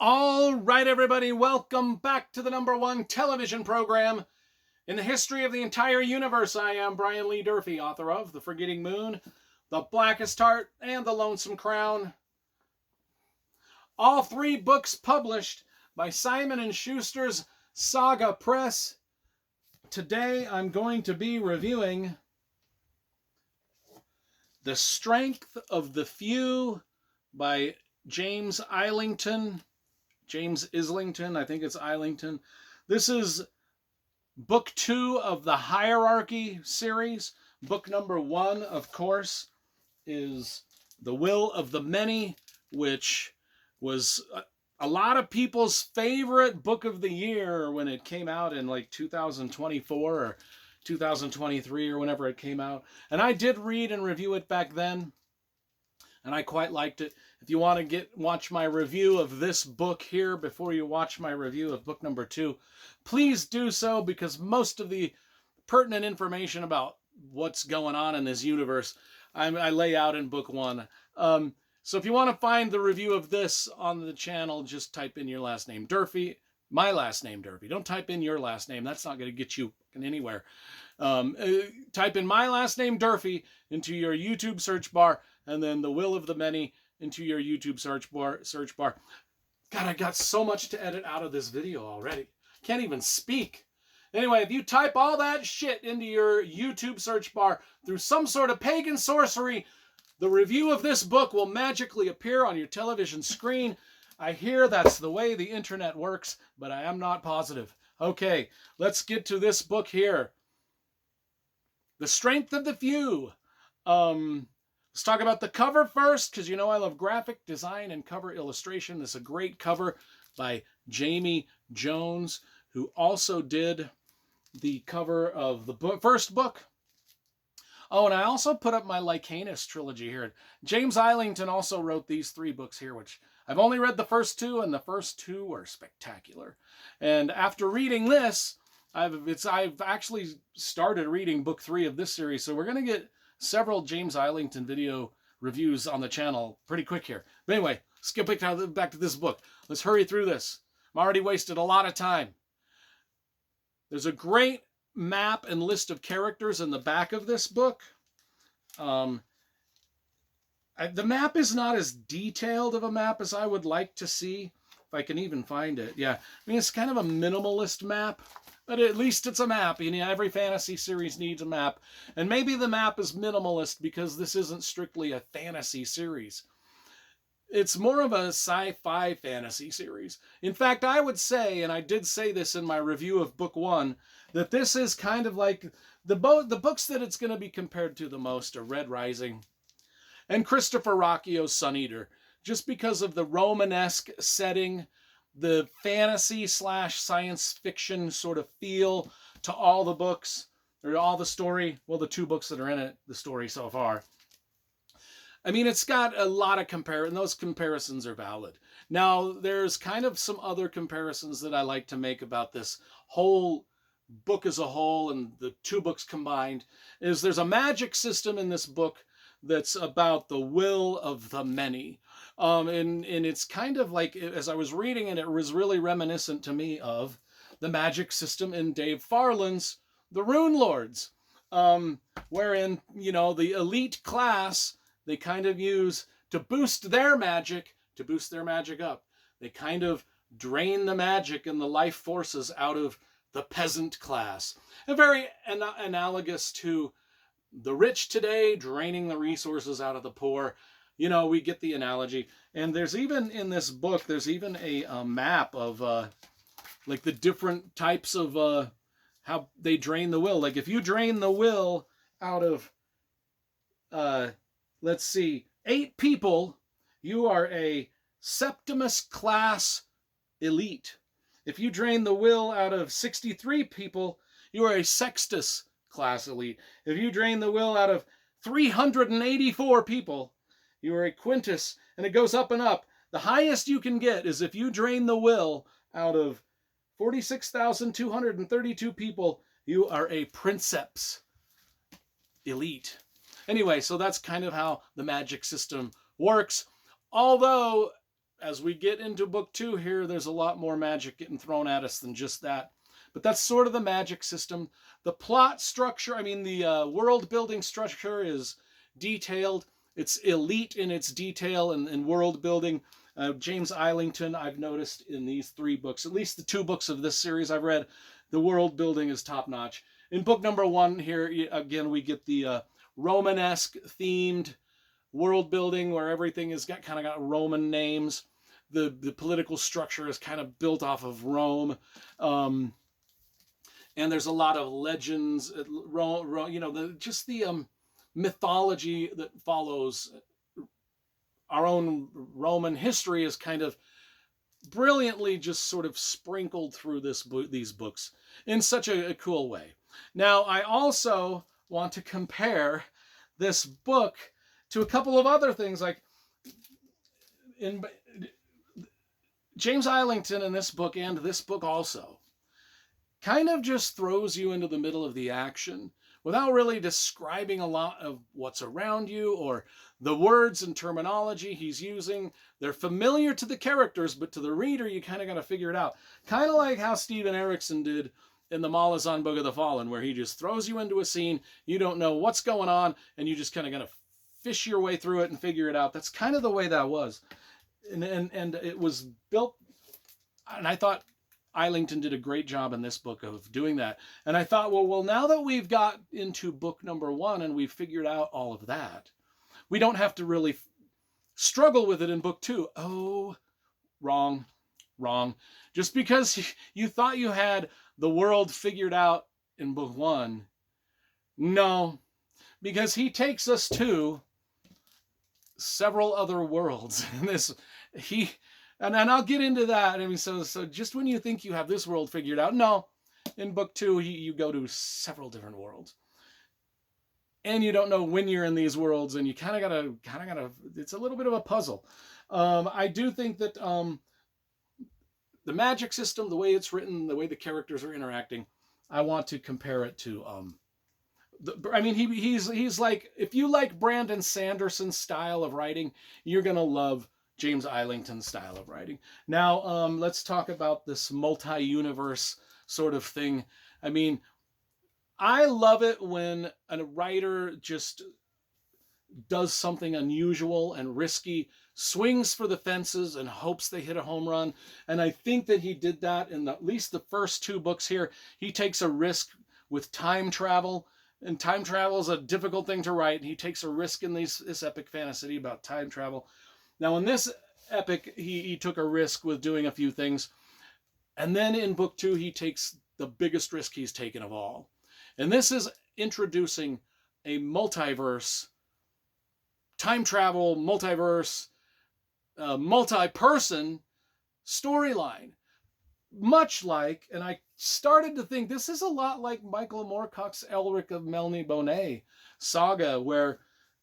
All right, everybody, welcome back to the #1 television program in the history of the entire universe. I am Brian Lee Durfee, author of The Forgetting Moon, The Blackest Heart, and The Lonesome Crown. All three books published by Simon & Schuster's Saga Press. Today, I'm going to be reviewing The Strength of the Few by James Islington. James Islington, I think it's Islington. This is book 2 of the Hierarchy series. Book number 1, of course, is The Will of the Many, which was a lot of people's favorite book of the year when it came out in like 2024 or 2023 or whenever it came out. And I did read and review it back then, and I quite liked it. If you want to watch my review of this book here before you watch my review of book number 2, please do so, because most of the pertinent information about what's going on in this universe I lay out in book 1. So if you want to find the review of this on the channel, just type in your last name, Durfee, my last name, Durfee. Don't type in your last name. That's not going to get you anywhere. Type in my last name, Durfee, into your YouTube search bar, and then The Will of the Many into your YouTube search bar. God, I got so much to edit out of this video already. Can't even speak. Anyway, if you type all that shit into your YouTube search bar through some sort of pagan sorcery, the review of this book will magically appear on your television screen. I hear that's the way the internet works, but I am not positive. Okay, let's get to this book here. The Strength of the Few. Let's talk about the cover first, because you know I love graphic design and cover illustration. This is a great cover by Jamie Jones, who also did the cover of the first book. Oh, and I also put up my Lycanus trilogy here. James Islington also wrote these 3 books here, which I've only read the first 2, and the first 2 were spectacular. And after reading this, I've actually started reading book 3 of this series, so we're going to get several James Islington video reviews on the channel pretty quick here. But anyway, skip back to this book. Let's hurry through this. I'm already wasted a lot of time. There's a great map and list of characters in the back of this book. The map is not as detailed of a map as I would like to see, if I can even find it. Yeah, I mean, it's kind of a minimalist map, but at least it's a map. You know, every fantasy series needs a map. And maybe the map is minimalist because this isn't strictly a fantasy series. It's more of a sci-fi fantasy series. In fact, I would say, and I did say this in my review of book 1, that this is kind of like the books that it's going to be compared to the most are Red Rising and Christopher Rocchio's Sun Eater, just because of the Romanesque setting, the fantasy / science fiction sort of feel to all the books, or all the story. Well, the 2 books that are in it, the story so far. I mean, it's got a lot of and those comparisons are valid. Now, there's kind of some other comparisons that I like to make about this whole book as a whole, and the 2 books combined. There's a magic system in this book that's about the will of the many. And it's kind of like, as I was reading it, it was really reminiscent to me of the magic system in Dave Farland's The Rune Lords, wherein, you know, the elite class, they kind of use to boost their magic up. They kind of drain the magic and the life forces out of the peasant class. And very analogous to the rich today draining the resources out of the poor. You know, we get the analogy. And there's even in this book, there's even a map of like the different types of how they drain the will. Like if you drain the will out of let's see, 8 people, you are a Septimus class elite. If you drain the will out of 63 people, you are a Sextus class elite. If you drain the will out of 384 people, you are a Quintus, and it goes up and up. The highest you can get is if you drain the will out of 46,232 people, you are a Princeps elite. Anyway, so that's kind of how the magic system works. Although as we get into book 2 here, there's a lot more magic getting thrown at us than just that. But that's sort of the magic system. The plot structure, I mean, the world building structure is detailed. It's elite in its detail and world building. James Islington, I've noticed in these 3 books, at least the 2 books of this series I've read, the world building is top notch. In book number 1 here, again, we get the Romanesque themed world building where everything has got Roman names. The political structure is kind of built off of Rome. And there's a lot of legends, just the mythology that follows our own Roman history is kind of brilliantly just sort of sprinkled through these books in such a cool way. Now, I also want to compare this book to a couple of other things, like in James Islington in this book and this book also kind of just throws you into the middle of the action without really describing a lot of what's around you or the words and terminology he's using. They're familiar to the characters, but to the reader, you kind of got to figure it out. Kind of like how Steven Erikson did in the Malazan Book of the Fallen, where he just throws you into a scene, you don't know what's going on, and you just kind of got to fish your way through it and figure it out. That's kind of the way that was. And it was built, and I thought Islington did a great job in this book of doing that. And I thought, well, now that we've got into book number 1 and we've figured out all of that, we don't have to really struggle with it in book 2. Oh, wrong. Just because you thought you had the world figured out in book 1, no, because he takes us to several other worlds. And I'll get into that. I mean, so just when you think you have this world figured out, no, in book 2 you go to several different worlds, and you don't know when you're in these worlds, and you kind of gotta. It's a little bit of a puzzle. I do think that the magic system, the way it's written, the way the characters are interacting, I want to compare it to. He's like, if you like Brandon Sanderson's style of writing, you're gonna love James Islington's style of writing. Now, let's talk about this multi-universe sort of thing. I mean, I love it when a writer just does something unusual and risky, swings for the fences and hopes they hit a home run. And I think that he did that in at least the first 2 books here. He takes a risk with time travel, and time travel is a difficult thing to write. He takes a risk in this epic fantasy about time travel. Now, in this epic, he took a risk with doing a few things. And then in book 2, he takes the biggest risk he's taken of all. And this is introducing a multiverse, time travel, multiverse, multi-person storyline. Much like, and I started to think, this is a lot like Michael Moorcock's Elric of Melniboné saga, where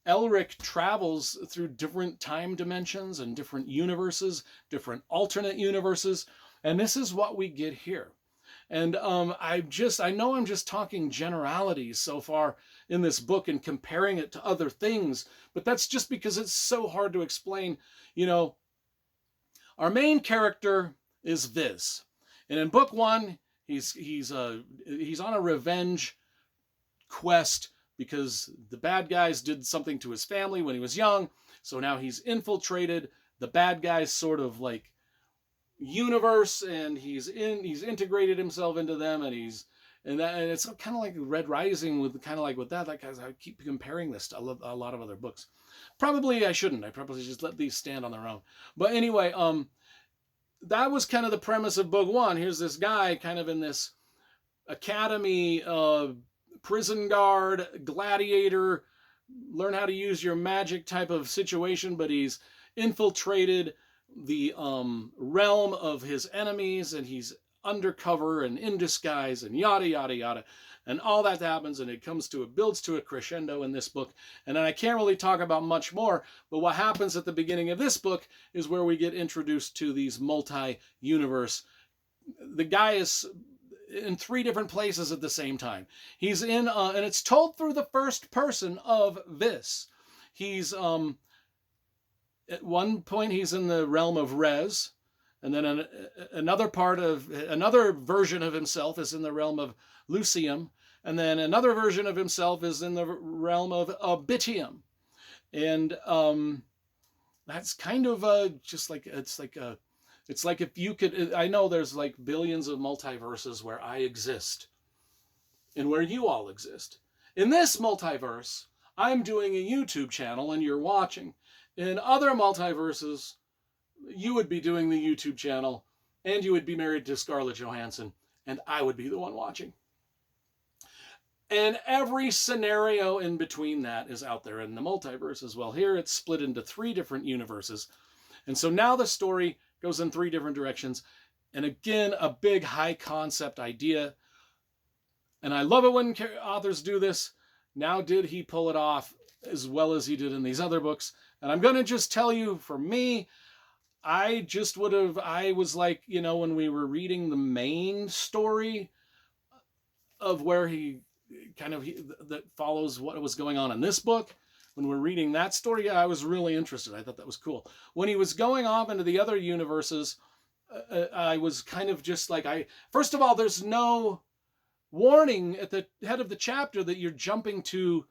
Elric travels through different time dimensions and different universes, different alternate universes, and this is what we get here. And I know I'm just talking generalities so far in this book and comparing it to other things, but that's just because it's so hard to explain. You know, our main character is Viz, and in book 1, he's on a revenge quest because the bad guys did something to his family when he was young. So now he's infiltrated the bad guys' sort of like universe, and he's integrated himself into them, and it's kind of like Red Rising with kind of like with that. Like I keep comparing this to a lot of other books. Probably I shouldn't. I probably just let these stand on their own. But anyway, that was kind of the premise of book 1. Here's this guy kind of in this academy, prison guard, gladiator, learn how to use your magic type of situation, but he's infiltrated the realm of his enemies, and he's undercover and in disguise and yada yada yada, and all that happens, and it builds to a crescendo in this book. And then I can't really talk about much more, but what happens at the beginning of this book is where we get introduced to these multi-universe. The guy is in 3 different places at the same time. He's in, and it's told through the first person of Viz. He's at one point he's in the realm of res, and then another version of himself is in the realm of lucium, and then another version of himself is in the realm of obitium. And that's kind of just like it's like if you could, I know there's like billions of multiverses where I exist and where you all exist. In this multiverse, I'm doing a YouTube channel and you're watching. In other multiverses, you would be doing the YouTube channel and you would be married to Scarlett Johansson and I would be the one watching. And every scenario in between that is out there in the multiverse as well. Here it's split into 3 different universes. And so now the story goes in 3 different directions. And again, a big high concept idea. And I love it when authors do this. Now, did he pull it off as well as he did in these other books? And I'm going to just tell you, for me, I was like, when we were reading the main story of where that follows what was going on in this book, when we're reading that story, I was really interested. I thought that was cool. When he was going off into the other universes, I was kind of just like, first of all, there's no warning at the head of the chapter that you're jumping to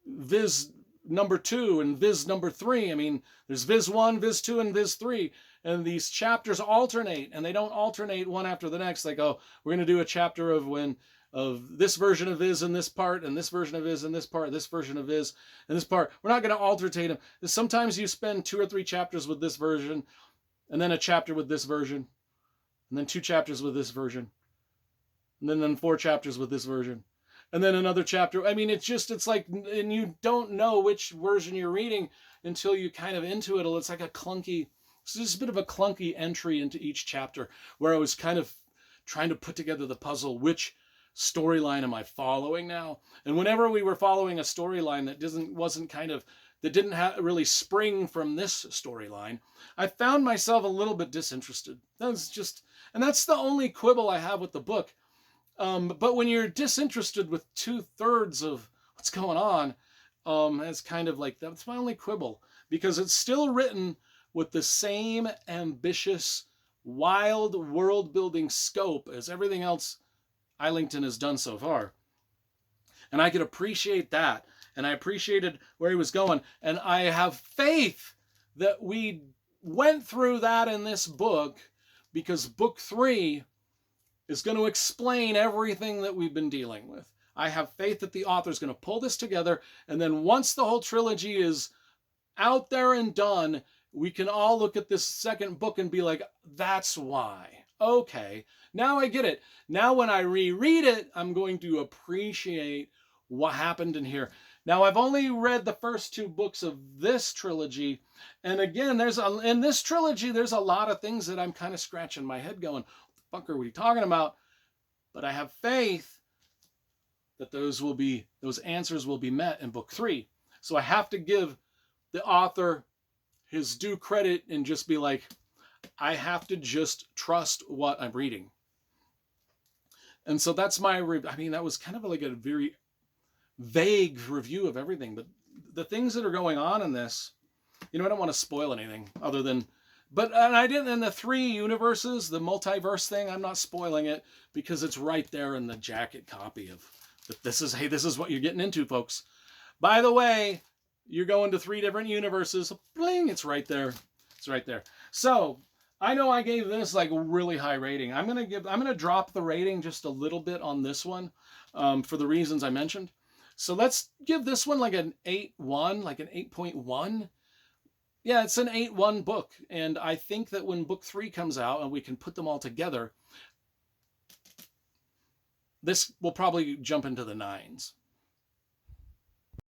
Viz number 2 and Viz number 3. I mean, there's Viz 1, Viz 2, and Viz 3. And these chapters alternate, and they don't alternate one after the next. Like, oh, we're going to do a chapter of this version of Viz in this part, and this version of Viz in this part, this version of Viz in this part. We're not going to alternate them. Sometimes you spend 2 or 3 chapters with this version, and then a chapter with this version, and then 2 chapters with this version, and then 4 chapters with this version, and then another chapter. I mean, it's like, and you don't know which version you're reading until you kind of into it. It's like it's just a bit of a clunky entry into each chapter where I was kind of trying to put together the puzzle. Which storyline am I following now? And whenever we were following a storyline that didn't really spring from this storyline, I found myself a little bit disinterested. And that's the only quibble I have with the book. But when you're disinterested with 2/3 of what's going on, it's kind of like, that's my only quibble, because it's still written with the same ambitious, wild world-building scope as everything else Islington has done so far. And I could appreciate that. And I appreciated where he was going. And I have faith that we went through that in this book, because book 3 is going to explain everything that we've been dealing with. I have faith that the author is going to pull this together. And then once the whole trilogy is out there and done, we can all look at this second book and be like, that's why. Okay, now I get it. Now when I reread it, I'm going to appreciate what happened in here. Now, I've only read the first 2 books of this trilogy. And again, in this trilogy, there's a lot of things that I'm kind of scratching my head going, what the fuck are we talking about? But I have faith that those answers will be met in book 3. So I have to give the author his due credit and just be like, I have to just trust what I'm reading. And so that's that was kind of like a very vague review of everything. But the things that are going on in this, I don't want to spoil anything other than, and I didn't, in the 3 universes, the multiverse thing, I'm not spoiling it because it's right there in the jacket copy of, this is what you're getting into, folks. By the way, you're going to 3 different universes. Bling, it's right there. It's right there. So I know I gave this like a really high rating. I'm going to drop the rating just a little bit on this one for the reasons I mentioned. So let's give this one like an 8.1, like an 8.1. Yeah, it's an 8.1 book. And I think that when book 3 comes out and we can put them all together, this will probably jump into the 9s.